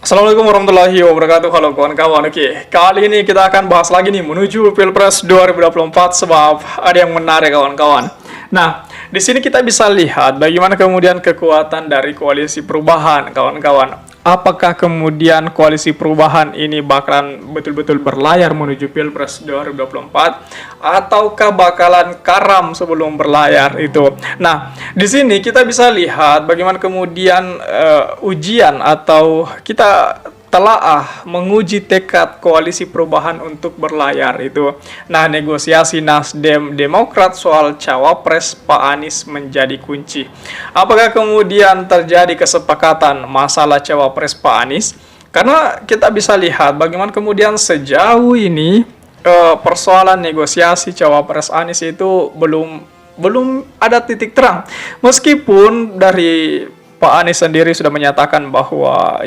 Assalamualaikum warahmatullahi wabarakatuh. Halo kawan-kawan. Oke, kali ini kita akan bahas lagi nih menuju Pilpres 2024 sebab ada yang menarik kawan-kawan. Nah, di sini kita bisa lihat bagaimana kemudian kekuatan dari koalisi perubahan kawan-kawan. Apakah kemudian koalisi perubahan ini bakalan betul-betul berlayar menuju Pilpres 2024 ataukah bakalan karam sebelum berlayar itu. Nah, di sini kita bisa lihat bagaimana kemudian ujian atau kita telaah menguji tekad koalisi perubahan untuk berlayar itu. Nah, negosiasi Nasdem Demokrat soal cawapres Pak Anies menjadi kunci. Apakah kemudian terjadi kesepakatan masalah cawapres Pak Anies? Karena kita bisa lihat bagaimana kemudian sejauh ini persoalan negosiasi cawapres Anies itu belum ada titik terang. Meskipun dari Pak Anies sendiri sudah menyatakan bahwa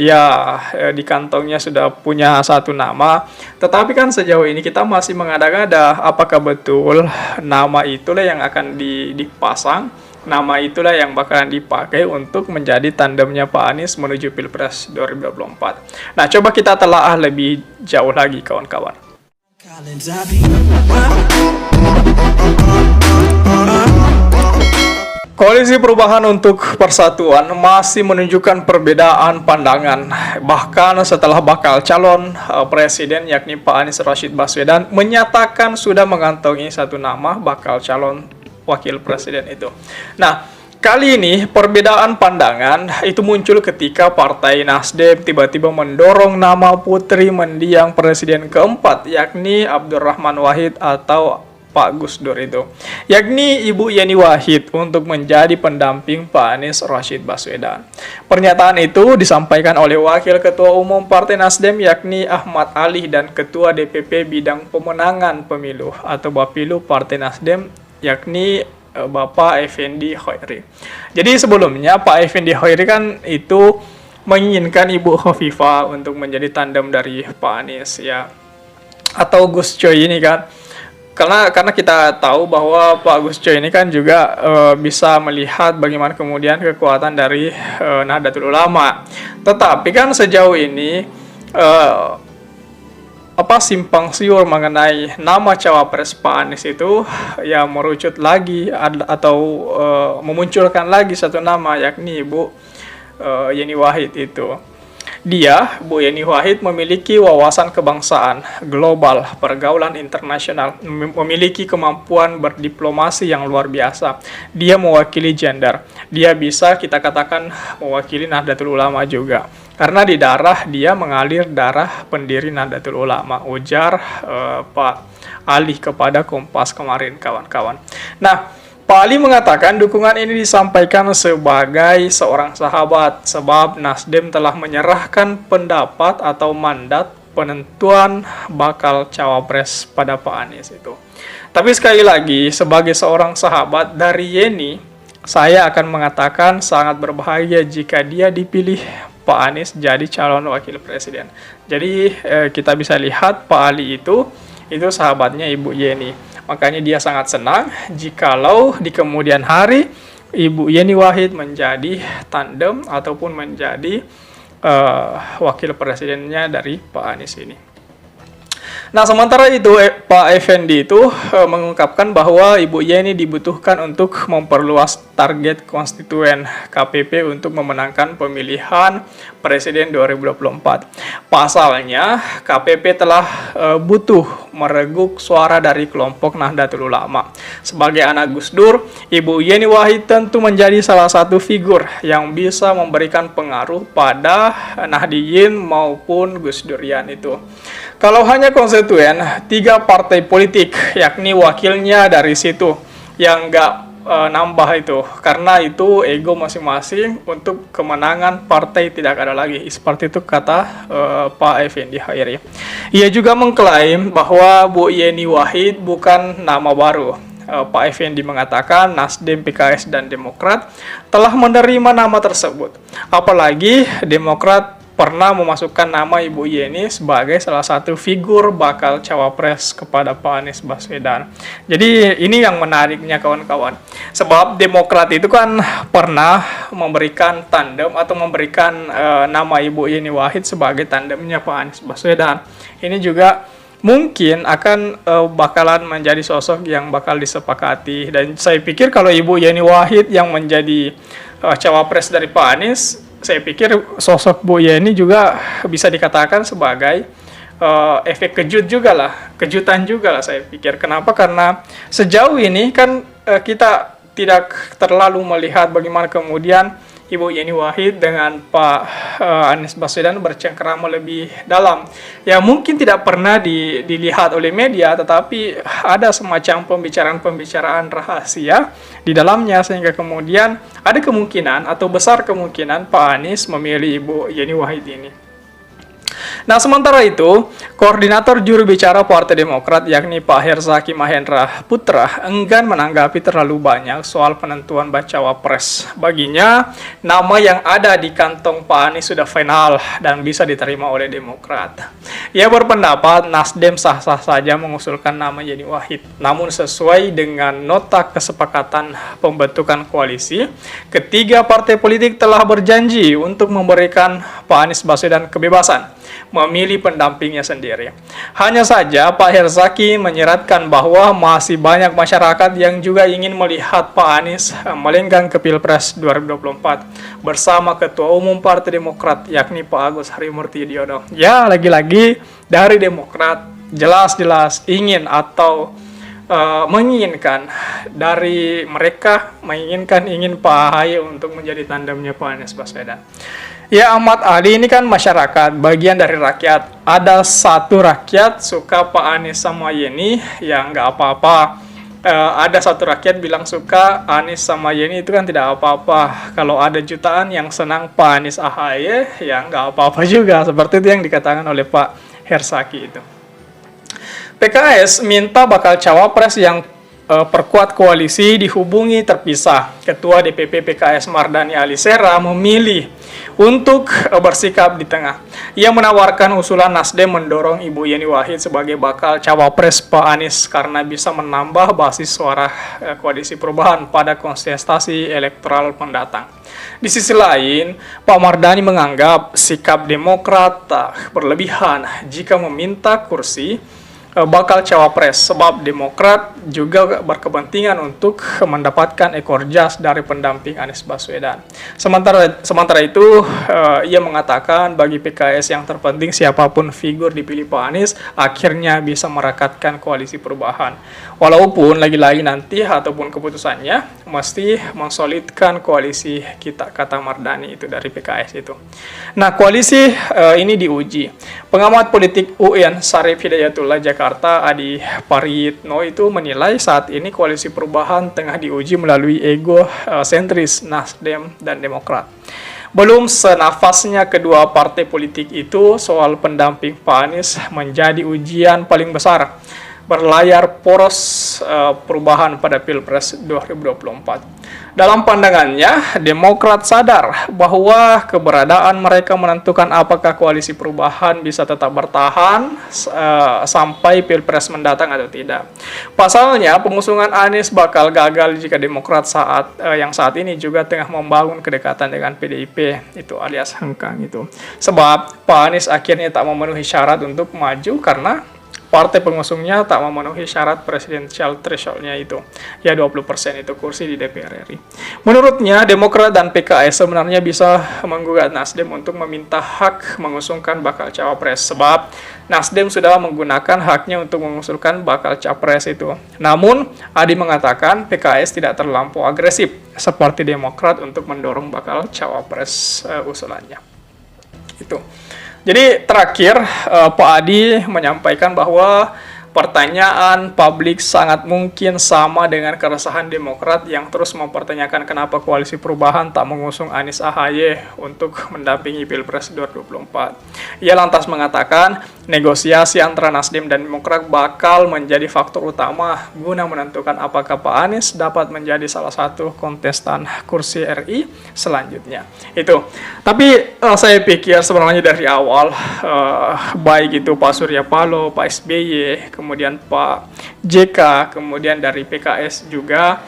di kantongnya sudah punya satu nama, tetapi kan sejauh ini kita masih mengada-ngada apakah betul nama itulah yang akan dipasang, nama itulah yang bakalan dipakai untuk menjadi tandemnya Pak Anies menuju Pilpres 2024. Nah, coba kita telaah lebih jauh lagi kawan-kawan. Koalisi Perubahan untuk Persatuan masih menunjukkan perbedaan pandangan. Bahkan setelah bakal calon presiden yakni Pak Anies Rashid Baswedan menyatakan sudah mengantongi satu nama bakal calon wakil presiden itu. Nah, kali ini perbedaan pandangan itu muncul ketika Partai Nasdem tiba-tiba mendorong nama putri mendiang presiden keempat yakni Abdurrahman Wahid atau Pak Gus Dur itu, yakni Ibu Yeni Wahid untuk menjadi pendamping Pak Anies Rashid Baswedan. Pernyataan itu disampaikan oleh Wakil Ketua Umum Partai Nasdem yakni Ahmad Ali dan Ketua DPP Bidang Pemenangan Pemilu atau Bapilu Partai Nasdem yakni Bapak Effendi Hoiri. Jadi sebelumnya Pak Effendi Hoiri kan itu menginginkan Ibu Khofifah untuk menjadi tandem dari Pak Anies ya, atau Gus Coy ini kan. Karena kita tahu bahwa Pak Gus Coy ini kan juga bisa melihat bagaimana kemudian kekuatan dari Nahdlatul Ulama. Tetapi kan sejauh ini simpang siur mengenai nama cawapres Pak Anies itu ya merucut lagi atau memunculkan lagi satu nama yakni Ibu Yeni Wahid itu. Bu Yeni Wahid memiliki wawasan kebangsaan global, pergaulan internasional, memiliki kemampuan berdiplomasi yang luar biasa. Dia mewakili gender. Dia bisa kita katakan mewakili Nahdlatul Ulama juga. Karena di darah dia mengalir darah pendiri Nahdlatul Ulama, ujar Pak Ali kepada Kompas kemarin kawan-kawan. Nah, Pak Ali mengatakan dukungan ini disampaikan sebagai seorang sahabat sebab Nasdem telah menyerahkan pendapat atau mandat penentuan bakal cawapres pada Pak Anies itu. Tapi sekali lagi sebagai seorang sahabat dari Yeni, saya akan mengatakan sangat berbahaya jika dia dipilih Pak Anies jadi calon wakil presiden. Jadi kita bisa lihat Pak Ali itu sahabatnya Ibu Yeni. Makanya dia sangat senang jikalau di kemudian hari Ibu Yeni Wahid menjadi tandem ataupun menjadi wakil presidennya dari Pak Anies ini. Nah, sementara itu Pak Effendi itu mengungkapkan bahwa Ibu Yeni dibutuhkan untuk memperluas target konstituen KPP untuk memenangkan pemilihan Presiden 2024. Pasalnya, KPP telah butuh mereguk suara dari kelompok Nahdlatul Ulama. Sebagai anak Gus Dur, Ibu Yeni Wahid tentu menjadi salah satu figur yang bisa memberikan pengaruh pada Nahdiyin maupun Gus Durian itu. Kalau hanya konstituen, 3 partai politik, yakni wakilnya dari situ, yang nggak nambah itu. Karena itu ego masing-masing untuk kemenangan partai tidak ada lagi. Seperti itu kata Pak Effendi Hoiri. Ia juga mengklaim bahwa Bu Yeni Wahid bukan nama baru. Pak Effendi mengatakan Nasdem, PKS, dan Demokrat telah menerima nama tersebut. Apalagi Demokrat pernah memasukkan nama Ibu Yeni sebagai salah satu figur bakal cawapres kepada Pak Anies Baswedan. Jadi ini yang menariknya kawan-kawan. Sebab Demokrat itu kan pernah memberikan tandem atau memberikan nama Ibu Yeni Wahid sebagai tandemnya Pak Anies Baswedan. Ini juga mungkin akan bakalan menjadi sosok yang bakal disepakati. Dan saya pikir kalau Ibu Yeni Wahid yang menjadi cawapres dari Pak Anies, saya pikir sosok Bu Yeni juga bisa dikatakan sebagai efek kejutan juga lah saya pikir. Kenapa? Karena sejauh ini kan kita tidak terlalu melihat bagaimana kemudian Ibu Yeni Wahid dengan Pak Anies Baswedan bercengkerama lebih dalam. Ya mungkin tidak pernah dilihat oleh media, tetapi ada semacam pembicaraan rahasia di dalamnya, sehingga kemudian ada kemungkinan atau besar kemungkinan Pak Anies memilih Ibu Yeni Wahid ini. Nah, sementara itu, koordinator juru bicara Partai Demokrat yakni Pak Herzaki Mahendra Putra enggan menanggapi terlalu banyak soal penentuan bacawa pres. Baginya, nama yang ada di kantong Pak Anies sudah final dan bisa diterima oleh Demokrat. Ia berpendapat Nasdem sah-sah saja mengusulkan nama Yeni Wahid. Namun sesuai dengan nota kesepakatan pembentukan koalisi, ketiga partai politik telah berjanji untuk memberikan Pak Anies Baswedan kebebasan memilih pendampingnya sendiri. Hanya saja Pak Herzaki menyeratkan bahwa masih banyak masyarakat yang juga ingin melihat Pak Anies melenggang ke Pilpres 2024 bersama Ketua Umum Partai Demokrat yakni Pak Agus Harimurti Yudhoyono. Ya, lagi-lagi dari Demokrat jelas-jelas ingin atau menginginkan dari mereka ingin Pak AHY untuk menjadi tandemnya Pak Anies Baswedan. Ya, Ahmad Ali ini kan masyarakat, bagian dari rakyat. Ada satu rakyat suka Pak Anies sama Yeni, ya nggak apa-apa. Ada satu rakyat bilang suka Anies sama Yeni, itu kan tidak apa-apa. Kalau ada jutaan yang senang Pak Anies AHY, ya nggak apa-apa juga. Seperti itu yang dikatakan oleh Pak Herzaki itu. PKS minta bakal cawapres yang perkuat koalisi dihubungi terpisah. Ketua DPP PKS Mardhani Alisera memilih untuk bersikap di tengah. Ia menawarkan usulan Nasdem mendorong Ibu Yeni Wahid sebagai bakal cawapres Pak Anies karena bisa menambah basis suara koalisi perubahan pada kontestasi elektoral mendatang. Di sisi lain, Pak Mardhani menganggap sikap Demokrat tak berlebihan jika meminta kursi bakal cawapres, sebab Demokrat juga berkepentingan untuk mendapatkan ekor jas dari pendamping Anies Baswedan. Sementara itu, ia mengatakan bagi PKS yang terpenting siapapun figur dipilih Pak Anies akhirnya bisa merekatkan koalisi perubahan. Walaupun lagi-lagi nanti ataupun keputusannya mesti mensolidkan koalisi kita, kata Mardhani itu dari PKS itu. Nah, koalisi ini diuji. Pengamat politik UIN Syarif Hidayatullah Jakarta Adi Paritno itu menilai saat ini koalisi perubahan tengah diuji melalui ego sentris Nasdem dan Demokrat. Belum senafasnya kedua partai politik itu, soal pendamping Pak Anies menjadi ujian paling besar berlayar poros perubahan pada Pilpres 2024. Dalam pandangannya, Demokrat sadar bahwa keberadaan mereka menentukan apakah koalisi perubahan bisa tetap bertahan sampai Pilpres mendatang atau tidak. Pasalnya, pengusungan Anies bakal gagal jika Demokrat yang saat ini juga tengah membangun kedekatan dengan PDIP, itu alias hengkang itu. Sebab Pak Anies akhirnya tak memenuhi syarat untuk maju karena partai pengusungnya tak memenuhi syarat presidensial threshold-nya itu, ya 20% itu kursi di DPR RI. Menurutnya, Demokrat dan PKS sebenarnya bisa menggugat Nasdem untuk meminta hak mengusungkan bakal cawapres, sebab Nasdem sudah menggunakan haknya untuk mengusulkan bakal capres itu. Namun, Adi mengatakan PKS tidak terlampau agresif seperti Demokrat untuk mendorong bakal cawapres usulannya. Itu. Jadi terakhir Pak Adi menyampaikan bahwa pertanyaan publik sangat mungkin sama dengan keresahan Demokrat yang terus mempertanyakan kenapa koalisi perubahan tak mengusung Anies AHY untuk mendampingi Pilpres 2024. Ia lantas mengatakan negosiasi antara Nasdem dan Demokrat bakal menjadi faktor utama guna menentukan apakah Pak Anies dapat menjadi salah satu kontestan kursi RI selanjutnya. Itu. Tapi saya pikir sebenarnya dari awal baik itu Pak Surya Paloh, Pak SBY, kemudian Pak JK, kemudian dari PKS juga,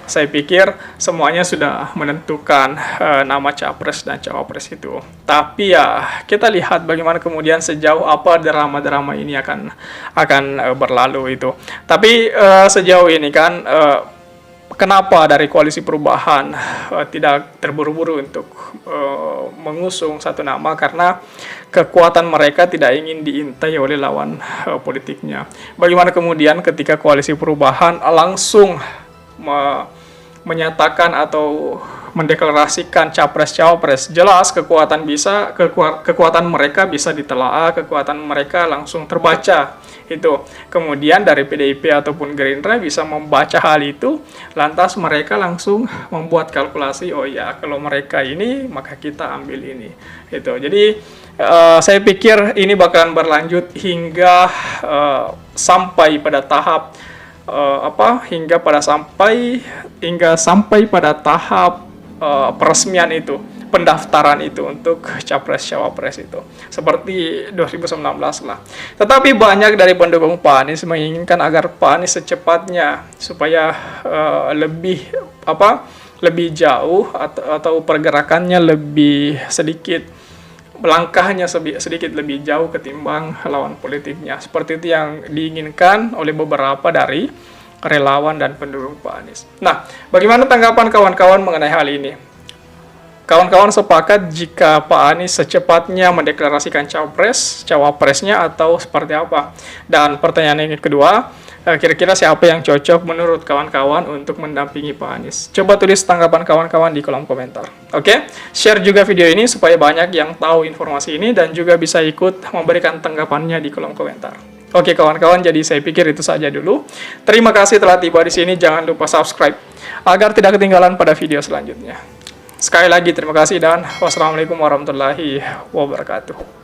saya pikir semuanya sudah menentukan nama capres dan cawapres itu. Tapi ya kita lihat bagaimana kemudian sejauh apa drama-drama ini akan berlalu itu. Tapi sejauh ini kan kenapa dari Koalisi Perubahan tidak terburu-buru untuk mengusung satu nama, karena kekuatan mereka tidak ingin diintai oleh lawan politiknya. Bagaimana kemudian ketika Koalisi Perubahan langsung menyatakan atau mendeklarasikan capres-cawapres, jelas kekuatan mereka bisa ditelaah, kekuatan mereka langsung terbaca itu. Kemudian dari PDIP ataupun Gerindra bisa membaca hal itu, lantas mereka langsung membuat kalkulasi, oh ya kalau mereka ini maka kita ambil ini itu. Jadi saya pikir ini bakalan berlanjut hingga sampai pada tahap hingga sampai pada tahap peresmian itu, pendaftaran itu untuk capres-cawapres itu, seperti 2019 lah. Tetapi banyak dari pendukung Pak Anies menginginkan agar Pak Anies secepatnya supaya lebih jauh atau pergerakannya lebih sedikit, langkahnya sedikit lebih jauh ketimbang lawan politiknya. Seperti itu yang diinginkan oleh beberapa dari relawan dan pendukung Pak Anies. Nah, bagaimana tanggapan kawan-kawan mengenai hal ini? Kawan-kawan sepakat jika Pak Anies secepatnya mendeklarasikan cawapresnya atau seperti apa? Dan pertanyaan yang kedua, kira-kira siapa yang cocok menurut kawan-kawan untuk mendampingi Pak Anies? Coba tulis tanggapan kawan-kawan di kolom komentar. Oke? Share juga video ini supaya banyak yang tahu informasi ini dan juga bisa ikut memberikan tanggapannya di kolom komentar. Oke kawan-kawan, jadi saya pikir itu saja dulu. Terima kasih telah tiba di sini. Jangan lupa subscribe agar tidak ketinggalan pada video selanjutnya. Sekali lagi terima kasih dan wassalamualaikum warahmatullahi wabarakatuh.